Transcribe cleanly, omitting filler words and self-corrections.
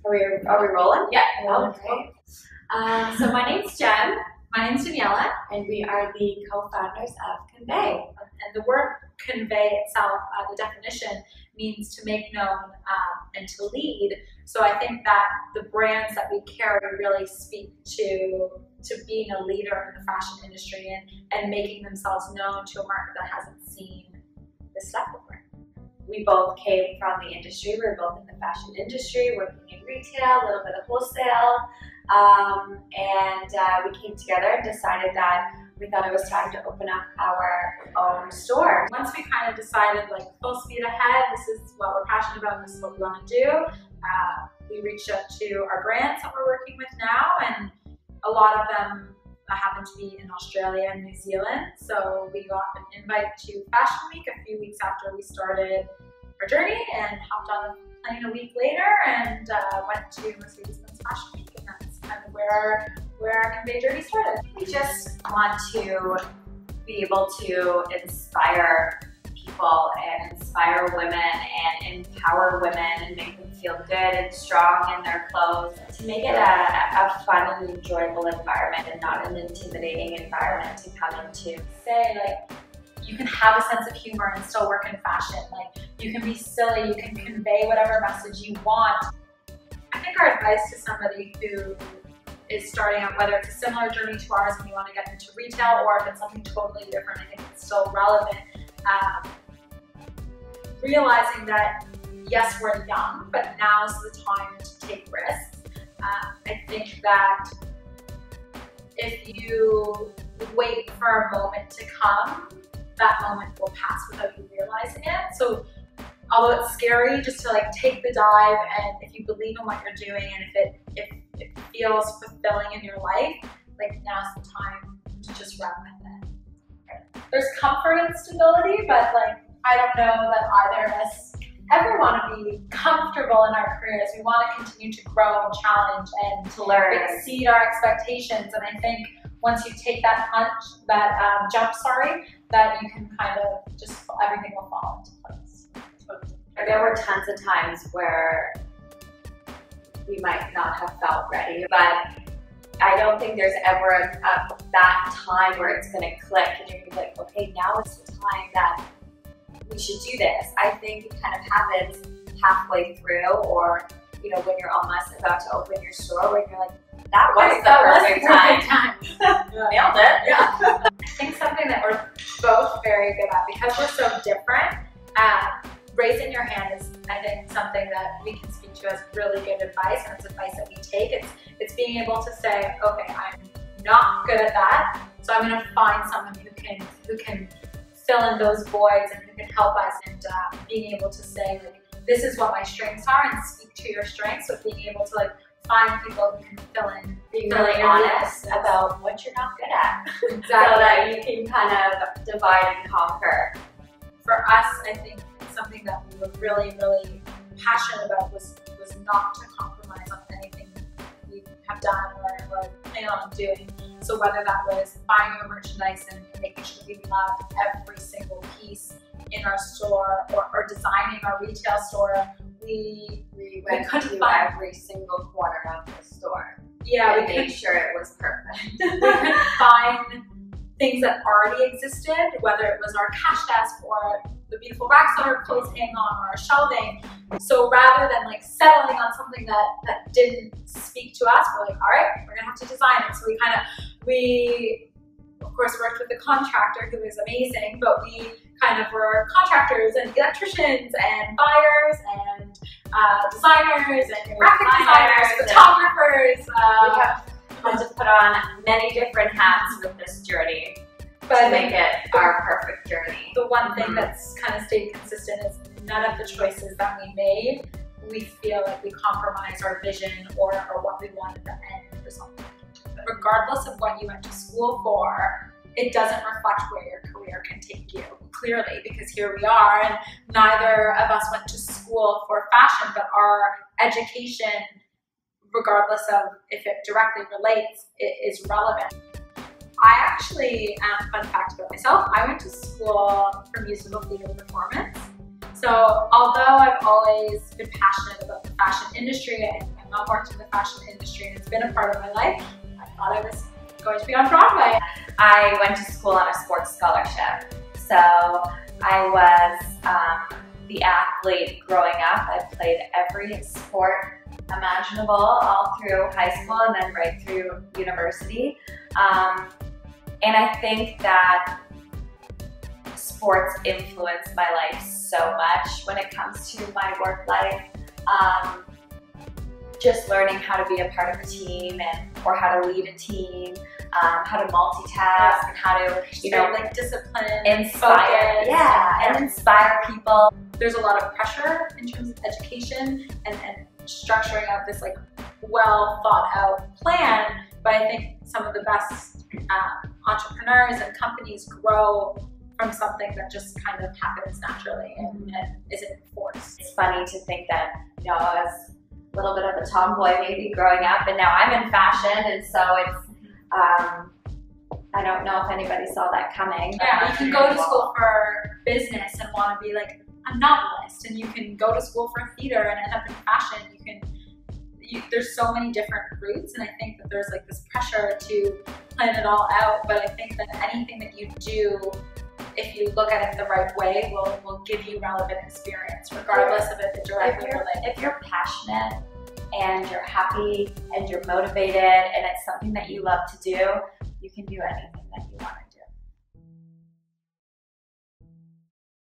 Are we rolling? Yeah. Okay. So my name's Jen. My name's Daniela. And we are the co-founders of Convey. And the word convey itself, the definition, means to make known and to lead. So I think that the brands that we carry really speak to being a leader in the fashion industry and making themselves known to a market that hasn't seen this stuff before. We both came from the industry. We were both in the fashion industry, working in retail, a little bit of wholesale. We came together and decided that we thought it was time to open up our own store. Once we kind of decided, like, full speed ahead, this is what we're passionate about, this is what we want to do, we reached out to our brands that we're working with now, and a lot of them happen to be in Australia and New Zealand. So we got an invite to Fashion Week a few weeks after we started our journey and hopped on a plane a week later and went to Mercedes-Benz Fashion Week, and that's kind of where our Convey journey started. We just want to be able to inspire people and inspire women and empower women and make them feel good and strong in their clothes, to make it a fun and enjoyable environment and not an intimidating environment to come into. Say, like, you can have a sense of humor and still work in fashion. Like, you can be silly, you can convey whatever message you want. I think our advice to somebody who is starting out, whether it's a similar journey to ours and you want to get into retail, or if it's something totally different, I think it's still relevant. Realizing that, yes, we're young, but now's the time to take risks. I think that if you wait for a moment to come, that moment will pass without you realizing it. So although it's scary, just to, like, take the dive, and if you believe in what you're doing and if it feels fulfilling in your life, like, now's the time to just run with it. There's comfort and stability, but, like, I don't know that either of us ever want to be comfortable in our careers. We want to continue to grow and challenge and to learn, exceed our expectations. And I think once you take that jump, that you can kind of just, everything will fall into place. There were tons of times where we might not have felt ready, but I don't think there's ever that time where it's going to click and you're going to be like, okay, now is the time that we should do this. I think it kind of happens halfway through, or, you know, when you're almost about to open your store, where you're like, that was the perfect time. Nailed it. Yeah. I think something that we're both very good at, because we're so different, raising your hand is, I think, something that we can speak to as really good advice, and it's advice that we take. It's being able to say, okay, I'm not good at that, so I'm going to find someone who can fill in those voids and who can help us, and being able to say, like, this is what my strengths are, and speak to your strengths. So being able to, like, find people who can fill in, being really honest about what you're not good at. Exactly. So that you can kind of divide and conquer. For us, I think something that we were really, really passionate about was not to compromise on anything we have done or plan on doing. So whether that was buying our merchandise and making sure we loved every single piece in our store, or designing our retail store, we went couldn't to find every single corner of the store. Yeah, we made sure it was perfect. We couldn't find things that already existed, whether it was our cash desk or the beautiful racks that our clothes hang on, or our shelving. So rather than, like, settling on something that didn't speak to us, we're like, all right, we're gonna have to design it. So we of course worked with a contractor who was amazing, but we kind of were contractors and electricians and buyers and designers and graphic designers, photographers. We have had to put on many different hats with this journey to make it our perfect journey. The one thing that's kind of stayed consistent is none of the choices that we made, we feel like we compromise our vision or what we wanted the end result. Regardless of what you went to school for, it doesn't reflect where your career can take you, clearly, because here we are, and neither of us went to school for fashion, but our education, regardless of if it directly relates, it is relevant. I actually, fun fact about myself, I went to school for musical theater performance. So although I've always been passionate about the fashion industry, and my mom worked in the fashion industry and it's been a part of my life, I thought I was going to be on Broadway. I went to school on a sports scholarship. So I was the athlete growing up. I played every sport imaginable all through high school and then right through university. And I think that sports influence my life so much when it comes to my work life. Just learning how to be a part of a team or how to lead a team, how to multitask, and how to, like discipline, inspire, focus, and inspire people. There's a lot of pressure in terms of education and structuring out this like well thought out plan, but I think some of the best entrepreneurs and companies grow from something that just kind of happens naturally and isn't forced. It's funny to think that, I was a little bit of a tomboy maybe growing up, and now I'm in fashion, and so it's, I don't know if anybody saw that coming. Yeah, you can go to school for business and want to be like a novelist, and you can go to school for theater and end up in fashion. There's so many different routes, and I think that there's like this pressure to plan it all out, but I think that anything that you do, if you look at it the right way, will give you relevant experience, regardless of if it directly relates. If you're passionate and you're happy and you're motivated and it's something that you love to do, you can do anything that you want to